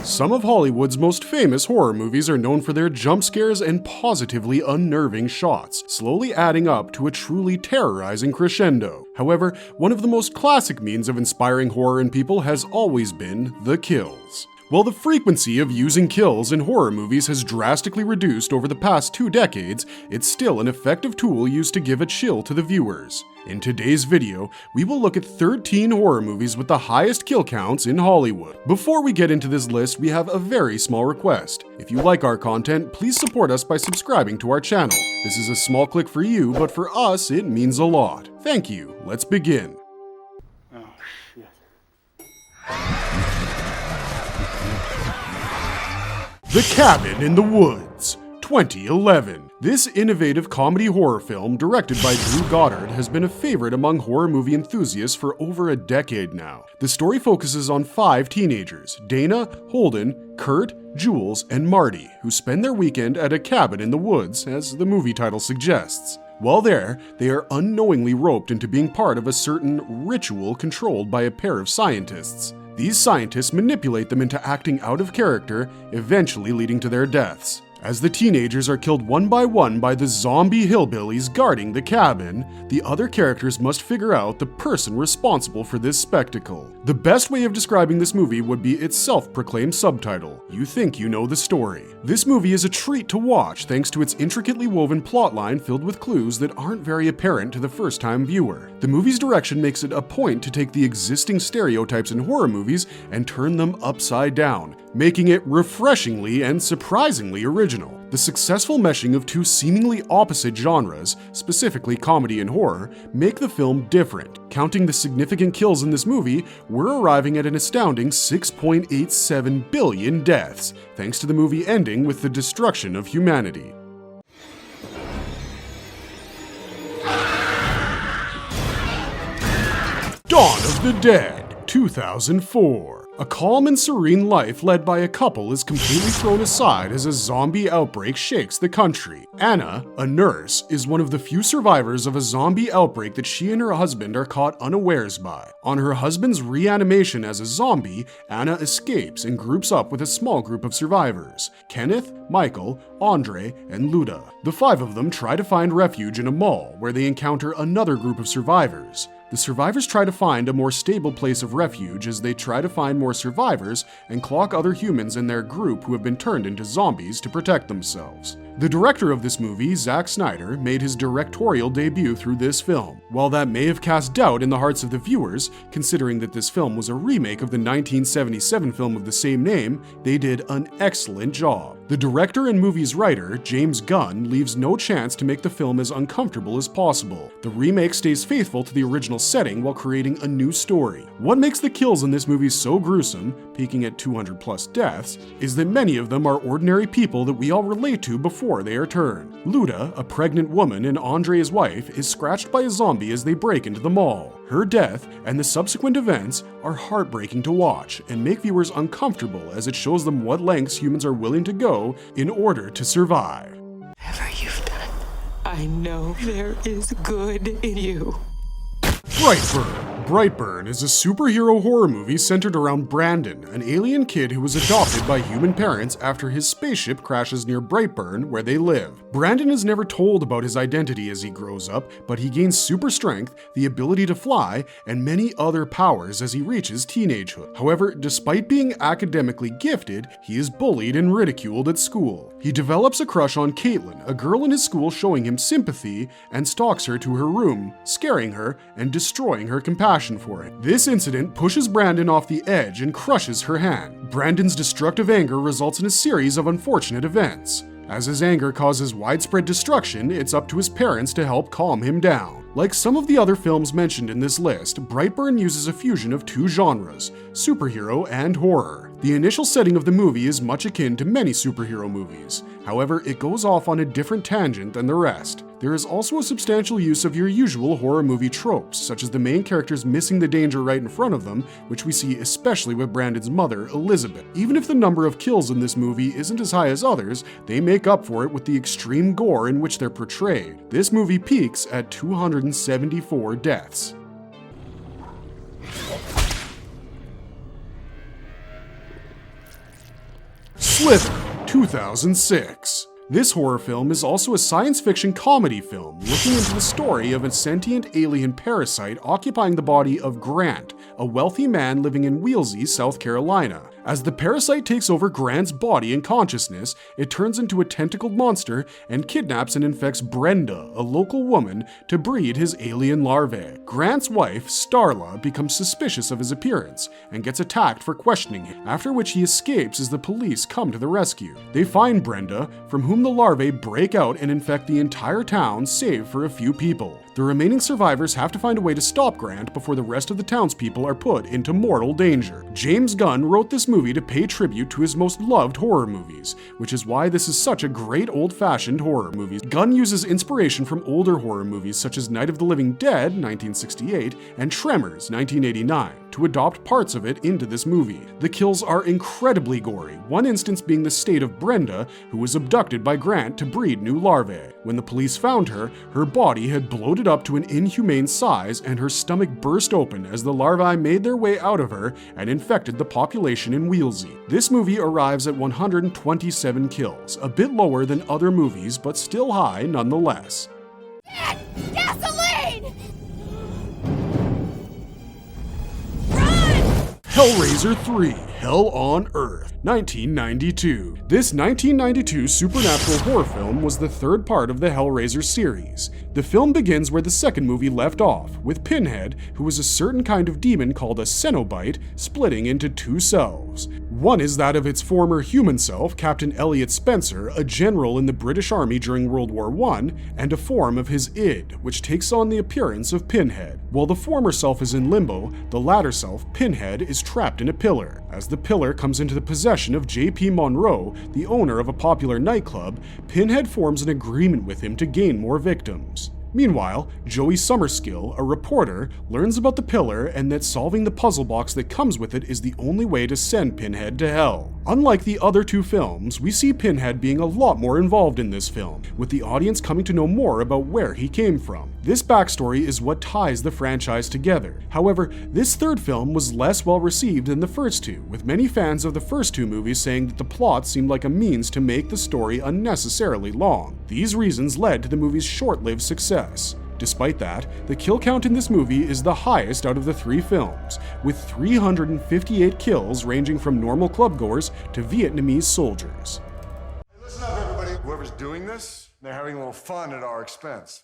Some of Hollywood's most famous horror movies are known for their jump scares and positively unnerving shots, slowly adding up to a truly terrorizing crescendo. However, one of the most classic means of inspiring horror in people has always been the kills. While the frequency of using kills in horror movies has drastically reduced over the past 2 decades, it's still an effective tool used to give a chill to the viewers. In today's video, we will look at 13 horror movies with the highest kill counts in Hollywood. Before we get into this list, we have a very small request. If you like our content, please support us by subscribing to our channel. This is a small click for you, but for us, it means a lot. Thank you. Let's begin. Oh, shit. The Cabin in the Woods, 2011. This innovative comedy horror film, directed by Drew Goddard, has been a favorite among horror movie enthusiasts for over a decade now. The story focuses on 5 teenagers, Dana, Holden, Kurt, Jules, and Marty, who spend their weekend at a cabin in the woods, as the movie title suggests. While there, they are unknowingly roped into being part of a certain ritual controlled by a pair of scientists. These scientists manipulate them into acting out of character, eventually leading to their deaths. As the teenagers are killed one by the zombie hillbillies guarding the cabin, the other characters must figure out the person responsible for this spectacle. The best way of describing this movie would be its self-proclaimed subtitle, You Think You Know the Story. This movie is a treat to watch thanks to its intricately woven plotline filled with clues that aren't very apparent to the first-time viewer. The movie's direction makes it a point to take the existing stereotypes in horror movies and turn them upside down, making it refreshingly and surprisingly original. The successful meshing of 2 seemingly opposite genres, specifically comedy and horror, make the film different. Counting the significant kills in this movie, we're arriving at an astounding 6.87 billion deaths, thanks to the movie ending with the destruction of humanity. Dawn of the Dead, 2004. A calm and serene life led by a couple is completely thrown aside as a zombie outbreak shakes the country. Anna, a nurse, is one of the few survivors of a zombie outbreak that she and her husband are caught unawares by. On her husband's reanimation as a zombie, Anna escapes and groups up with a small group of survivors: Kenneth, Michael, Andre, and Luda. The 5 of them try to find refuge in a mall where they encounter another group of survivors. The survivors try to find a more stable place of refuge as they try to find more survivors and clock other humans in their group who have been turned into zombies to protect themselves. The director of this movie, Zack Snyder, made his directorial debut through this film. While that may have cast doubt in the hearts of the viewers, considering that this film was a remake of the 1977 film of the same name, they did an excellent job. The director and movie's writer, James Gunn, leaves no chance to make the film as uncomfortable as possible. The remake stays faithful to the original setting while creating a new story. What makes the kills in this movie so gruesome, peaking at 200+ deaths, is that many of them are ordinary people that we all relate to before they are turned. Luda, a pregnant woman and Andre's wife, is scratched by a zombie as they break into the mall. Her death and the subsequent events are heartbreaking to watch and make viewers uncomfortable as it shows them what lengths humans are willing to go in order to survive. Whatever you've done, I know there is good in you. Brightburn. Brightburn is a superhero horror movie centered around Brandon, an alien kid who was adopted by human parents after his spaceship crashes near Brightburn, where they live. Brandon is never told about his identity as he grows up, but he gains super strength, the ability to fly, and many other powers as he reaches teenagehood. However, despite being academically gifted, he is bullied and ridiculed at school. He develops a crush on Caitlin, a girl in his school showing him sympathy, and stalks her to her room, scaring her and destroying her compassion for it. This incident pushes Brandon off the edge and crushes her hand. Brandon's destructive anger results in a series of unfortunate events. As his anger causes widespread destruction, it's up to his parents to help calm him down. Like some of the other films mentioned in this list, Brightburn uses a fusion of 2 genres, superhero and horror. The initial setting of the movie is much akin to many superhero movies. However, it goes off on a different tangent than the rest. There is also a substantial use of your usual horror movie tropes, such as the main characters missing the danger right in front of them, which we see especially with Brandon's mother, Elizabeth. Even if the number of kills in this movie isn't as high as others, they make up for it with the extreme gore in which they're portrayed. This movie peaks at 274 deaths. Slither, 2006. This horror film is also a science fiction comedy film looking into the story of a sentient alien parasite occupying the body of Grant, a wealthy man living in Wheelsey, South Carolina. As the parasite takes over Grant's body and consciousness, it turns into a tentacled monster and kidnaps and infects Brenda, a local woman, to breed his alien larvae. Grant's wife, Starla, becomes suspicious of his appearance and gets attacked for questioning him, after which he escapes as the police come to the rescue. They find Brenda, from whom the larvae break out and infect the entire town save for a few people. The remaining survivors have to find a way to stop Grant before the rest of the townspeople are put into mortal danger. James Gunn wrote this movie to pay tribute to his most loved horror movies, which is why this is such a great old-fashioned horror movie. Gunn uses inspiration from older horror movies such as Night of the Living Dead, 1968, and Tremors, 1989, to adopt parts of it into this movie. The kills are incredibly gory, one instance being the state of Brenda, who was abducted by Grant to breed new larvae. When the police found her, her body had bloated up to an inhumane size and her stomach burst open as the larvae made their way out of her and infected the population in Wheelsey. This movie arrives at 127 kills, a bit lower than other movies, but still high nonetheless. Dad! Gasoline! Hellraiser 3: Hell on Earth, 1992. This 1992 supernatural horror film was the third part of the Hellraiser series. The film begins where the second movie left off, with Pinhead, who is a certain kind of demon called a Cenobite, splitting into two selves. One is that of its former human self, Captain Elliot Spencer, a general in the British Army during World War I, and a form of his id, which takes on the appearance of Pinhead. While the former self is in limbo, the latter self, Pinhead, is trapped in a pillar. As the pillar comes into the possession of J.P. Monroe, the owner of a popular nightclub, Pinhead forms an agreement with him to gain more victims. Meanwhile, Joey Summerskill, a reporter, learns about the pillar and that solving the puzzle box that comes with it is the only way to send Pinhead to hell. Unlike the other two films, we see Pinhead being a lot more involved in this film, with the audience coming to know more about where he came from. This backstory is what ties the franchise together. However, this third film was less well received than the first two, with many fans of the first two movies saying that the plot seemed like a means to make the story unnecessarily long. These reasons led to the movie's short-lived success. Despite that, the kill count in this movie is the highest out of the three films, with 358 kills ranging from normal clubgoers to Vietnamese soldiers. Hey, listen up, everybody. Whoever's doing this, they're having a little fun at our expense.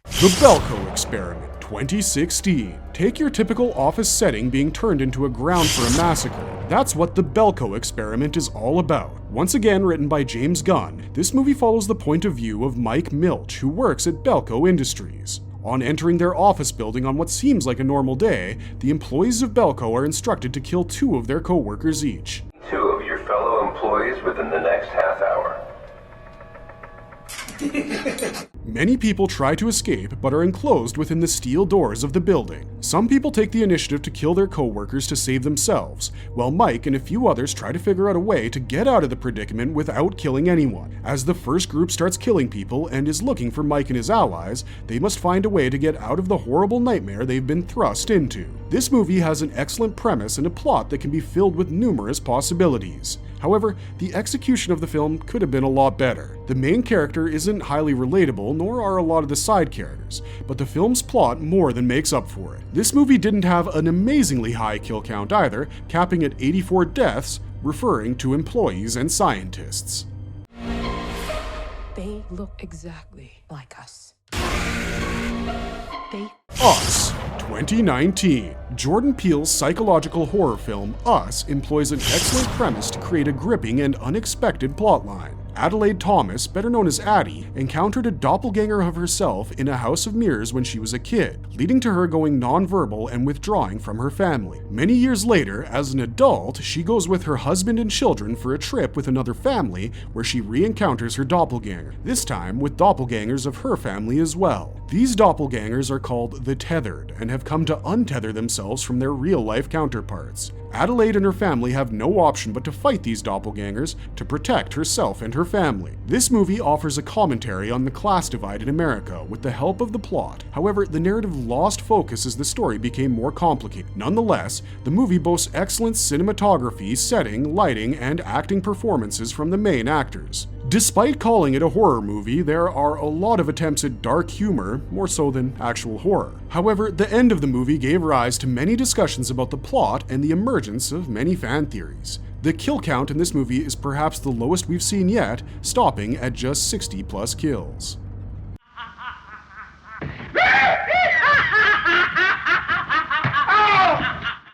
The Belko Experiment, 2016. Take your typical office setting being turned into a ground for a massacre. That's what The Belko Experiment is all about. Once again written by James Gunn, this movie follows the point of view of Mike Milch, who works at Belko Industries. On entering their office building on what seems like a normal day, the employees of Belko are instructed to kill 2 of their co-workers each. 2 of your fellow employees within the next half hour. Many people try to escape, but are enclosed within the steel doors of the building. Some people take the initiative to kill their co-workers to save themselves, while Mike and a few others try to figure out a way to get out of the predicament without killing anyone. As the first group starts killing people and is looking for Mike and his allies, they must find a way to get out of the horrible nightmare they've been thrust into. This movie has an excellent premise and a plot that can be filled with numerous possibilities. However, the execution of the film could have been a lot better. The main character isn't highly relatable, nor are a lot of the side characters, but the film's plot more than makes up for it. This movie didn't have an amazingly high kill count either, capping at 84 deaths, referring to employees and scientists. They look exactly like us. They Us, 2019. Jordan Peele's psychological horror film, Us, employs an excellent premise to create a gripping and unexpected plotline. Adelaide Thomas, better known as Addie, encountered a doppelganger of herself in a house of mirrors when she was a kid, leading to her going nonverbal and withdrawing from her family. Many years later, as an adult, she goes with her husband and children for a trip with another family where she re-encounters her doppelganger, this time with doppelgangers of her family as well. These doppelgangers are called the Tethered and have come to untether themselves from their real-life counterparts. Adelaide and her family have no option but to fight these doppelgangers to protect herself and her family. This movie offers a commentary on the class divide in America with the help of the plot. However, the narrative lost focus as the story became more complicated. Nonetheless, the movie boasts excellent cinematography, setting, lighting, and acting performances from the main actors. Despite calling it a horror movie, there are a lot of attempts at dark humor, more so than actual horror. However, the end of the movie gave rise to many discussions about the plot and the emergence of many fan theories. The kill count in this movie is perhaps the lowest we've seen yet, stopping at just 60 plus kills.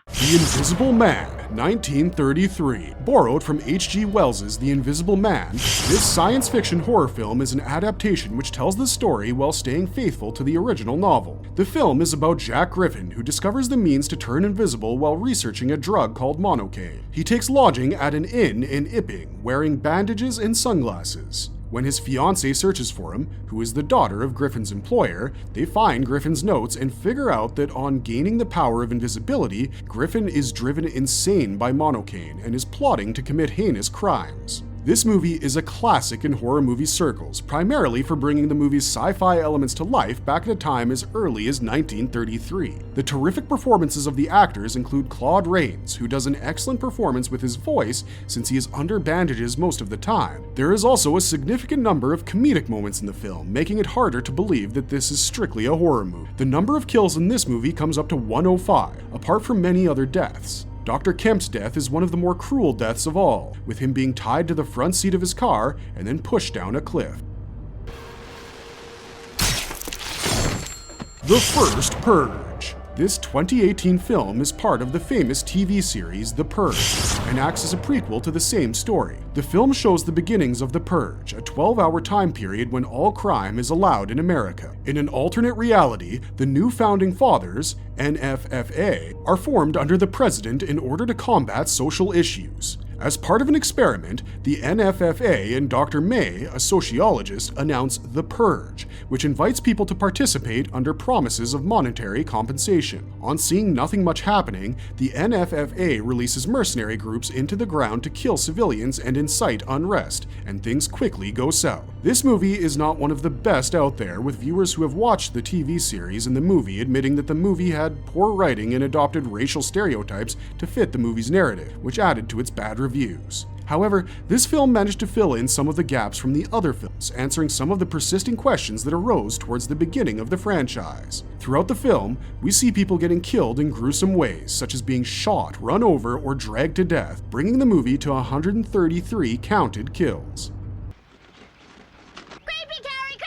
The Invisible Man, 1933. Borrowed from H.G. Wells's The Invisible Man, this science fiction horror film is an adaptation which tells the story while staying faithful to the original novel. The film is about Jack Griffin, who discovers the means to turn invisible while researching a drug called monocaine. He takes lodging at an inn in Epping, wearing bandages and sunglasses. When his fiancée searches for him, who is the daughter of Griffin's employer, they find Griffin's notes and figure out that on gaining the power of invisibility, Griffin is driven insane by monocaine and is plotting to commit heinous crimes. This movie is a classic in horror movie circles, primarily for bringing the movie's sci-fi elements to life back at a time as early as 1933. The terrific performances of the actors include Claude Rains, who does an excellent performance with his voice since he is under bandages most of the time. There is also a significant number of comedic moments in the film, making it harder to believe that this is strictly a horror movie. The number of kills in this movie comes up to 105, apart from many other deaths. Dr. Kemp's death is one of the more cruel deaths of all, with him being tied to the front seat of his car and then pushed down a cliff. The First Purge. This 2018 film is part of the famous TV series The Purge and acts as a prequel to the same story. The film shows the beginnings of The Purge, a 12-hour time period when all crime is allowed in America. In an alternate reality, the new Founding Fathers, NFFA, are formed under the president in order to combat social issues. As part of an experiment, the NFFA and Dr. May, a sociologist, announce The Purge, which invites people to participate under promises of monetary compensation. On seeing nothing much happening, the NFFA releases mercenary groups into the ground to kill civilians and incite unrest, and things quickly go south. This movie is not one of the best out there, with viewers who have watched the TV series and the movie admitting that the movie had poor writing and adopted racial stereotypes to fit the movie's narrative, which added to its bad reviews. However, this film managed to fill in some of the gaps from the other films, answering some of the persisting questions that arose towards the beginning of the franchise. Throughout the film, we see people getting killed in gruesome ways, such as being shot, run over, or dragged to death, bringing the movie to 133 counted kills. Creepy Carrie!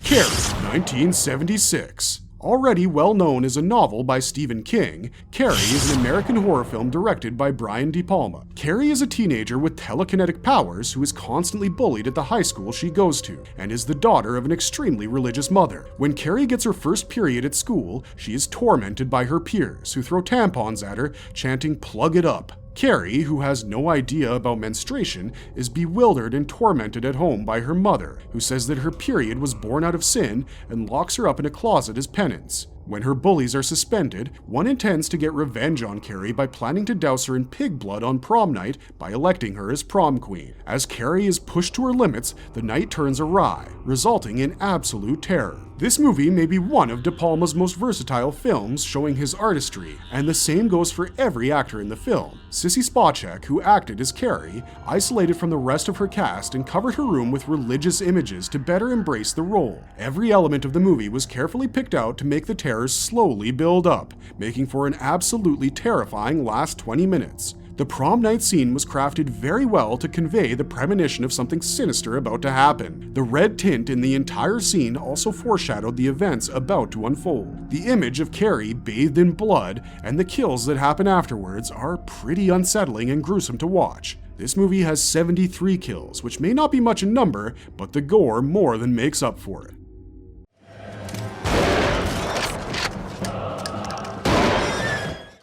Carrie, 1976. Already well known as a novel by Stephen King, Carrie is an American horror film directed by Brian De Palma. Carrie is a teenager with telekinetic powers who is constantly bullied at the high school she goes to, and is the daughter of an extremely religious mother. When Carrie gets her first period at school, she is tormented by her peers, who throw tampons at her, chanting "Plug it up." Carrie, who has no idea about menstruation, is bewildered and tormented at home by her mother, who says that her period was born out of sin and locks her up in a closet as penance. When her bullies are suspended, one intends to get revenge on Carrie by planning to douse her in pig blood on prom night by electing her as prom queen. As Carrie is pushed to her limits, the night turns awry, resulting in absolute terror. This movie may be one of De Palma's most versatile films, showing his artistry, and the same goes for every actor in the film. Sissy Spacek, who acted as Carrie, isolated from the rest of her cast and covered her room with religious images to better embrace the role. Every element of the movie was carefully picked out to make the terror slowly build up, making for an absolutely terrifying last 20 minutes. The prom night scene was crafted very well to convey the premonition of something sinister about to happen. The red tint in the entire scene also foreshadowed the events about to unfold. The image of Carrie bathed in blood and the kills that happen afterwards are pretty unsettling and gruesome to watch. This movie has 73 kills, which may not be much in number, but the gore more than makes up for it.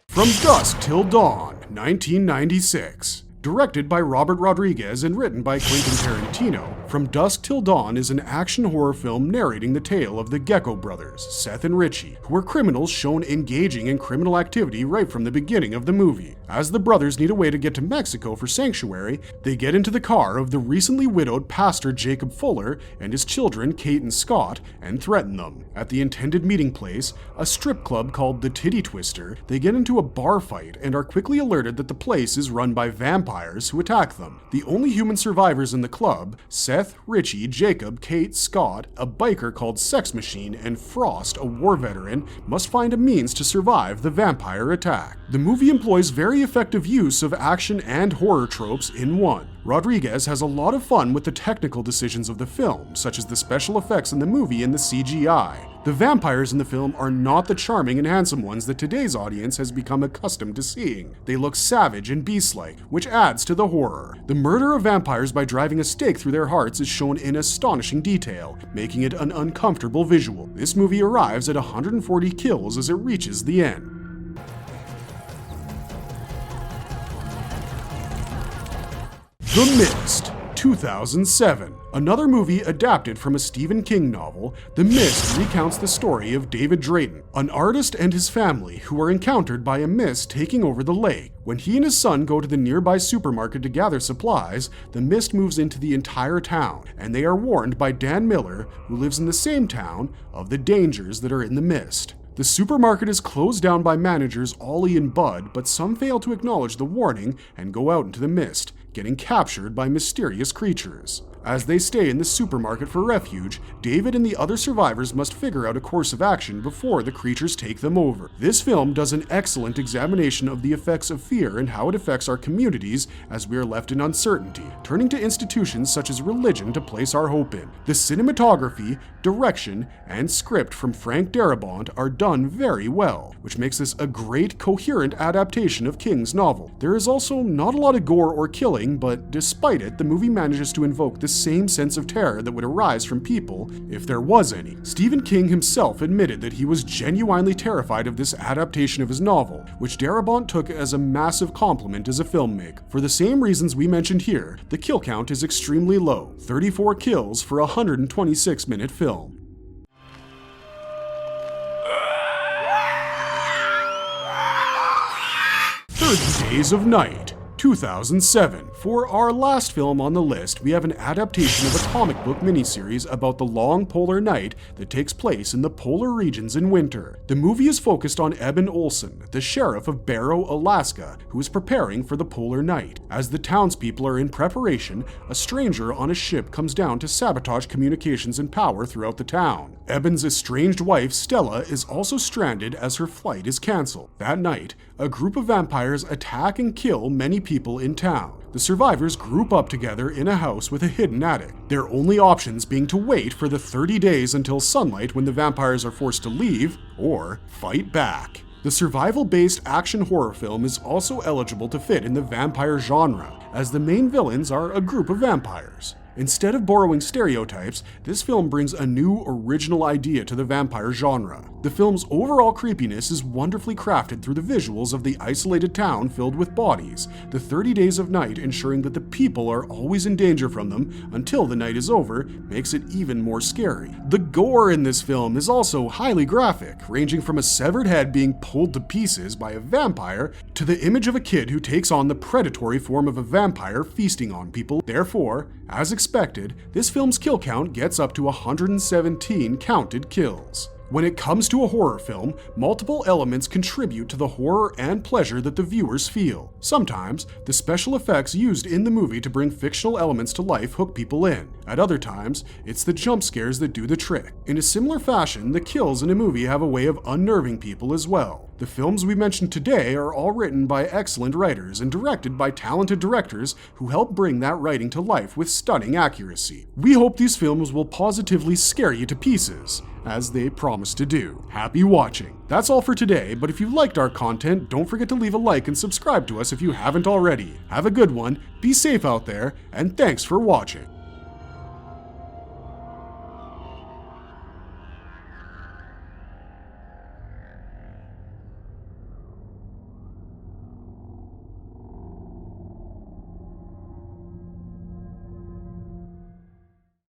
From Dusk Till Dawn, 1996. Directed by Robert Rodriguez and written by Quentin Tarantino, From Dusk Till Dawn is an action horror film narrating the tale of the Gecko brothers, Seth and Richie, who are criminals shown engaging in criminal activity right from the beginning of the movie. As the brothers need a way to get to Mexico for sanctuary, they get into the car of the recently widowed Pastor Jacob Fuller and his children Kate and Scott and threaten them. At the intended meeting place, a strip club called the Titty Twister, they get into a bar fight and are quickly alerted that the place is run by vampires who attack them. The only human survivors in the club, Seth, Richie, Jacob, Kate, Scott, a biker called Sex Machine, and Frost, a war veteran, must find a means to survive the vampire attack. The movie employs very effective use of action and horror tropes in one. Rodriguez has a lot of fun with the technical decisions of the film, such as the special effects in the movie and the CGI. The vampires in the film are not the charming and handsome ones that today's audience has become accustomed to seeing. They look savage and beast-like, which adds to the horror. The murder of vampires by driving a stake through their hearts is shown in astonishing detail, making it an uncomfortable visual. This movie arrives at 140 kills as it reaches the end. The Mist, 2007. Another movie adapted from a Stephen King novel, The Mist recounts the story of David Drayton, an artist and his family who are encountered by a mist taking over the lake. When he and his son go to the nearby supermarket to gather supplies, the mist moves into the entire town, and they are warned by Dan Miller, who lives in the same town, of the dangers that are in the mist. The supermarket is closed down by managers Ollie and Bud, but some fail to acknowledge the warning and go out into the mist, getting captured by mysterious creatures. As they stay in the supermarket for refuge, David and the other survivors must figure out a course of action before the creatures take them over. This film does an excellent examination of the effects of fear and how it affects our communities as we are left in uncertainty, turning to institutions such as religion to place our hope in. The cinematography, direction, and script from Frank Darabont are done very well, which makes this a great, coherent adaptation of King's novel. There is also not a lot of gore or killing, but despite it, the movie manages to invoke the same sense of terror that would arise from people if there was any. Stephen King himself admitted that he was genuinely terrified of this adaptation of his novel, which Darabont took as a massive compliment as a filmmaker. For the same reasons we mentioned here, the kill count is extremely low, 34 kills for a 126-minute film. Days of Night, 2007. For our last film on the list, we have an adaptation of a comic book miniseries about the long polar night that takes place in the polar regions in winter. The movie is focused on Eben Olsen, the sheriff of Barrow, Alaska, who is preparing for the polar night. As the townspeople are in preparation, a stranger on a ship comes down to sabotage communications and power throughout the town. Eben's estranged wife, Stella, is also stranded as her flight is cancelled. That night, a group of vampires attack and kill many people in town. The survivors group up together in a house with a hidden attic, their only options being to wait for the 30 days until sunlight when the vampires are forced to leave, or fight back. The survival-based action horror film is also eligible to fit in the vampire genre, as the main villains are a group of vampires. Instead of borrowing stereotypes, this film brings a new, original idea to the vampire genre. The film's overall creepiness is wonderfully crafted through the visuals of the isolated town filled with bodies, the 30 days of night ensuring that the people are always in danger from them until the night is over makes it even more scary. The gore in this film is also highly graphic, ranging from a severed head being pulled to pieces by a vampire to the image of a kid who takes on the predatory form of a vampire feasting on people. Therefore, as expected, this film's kill count gets up to 117 counted kills. When it comes to a horror film, multiple elements contribute to the horror and pleasure that the viewers feel. Sometimes, the special effects used in the movie to bring fictional elements to life hook people in. At other times, it's the jump scares that do the trick. In a similar fashion, the kills in a movie have a way of unnerving people as well. The films we mentioned today are all written by excellent writers and directed by talented directors who help bring that writing to life with stunning accuracy. We hope these films will positively scare you to pieces, as they promise to do. Happy watching. That's all for today, but if you liked our content, don't forget to leave a like and subscribe to us if you haven't already. Have a good one, be safe out there, and thanks for watching.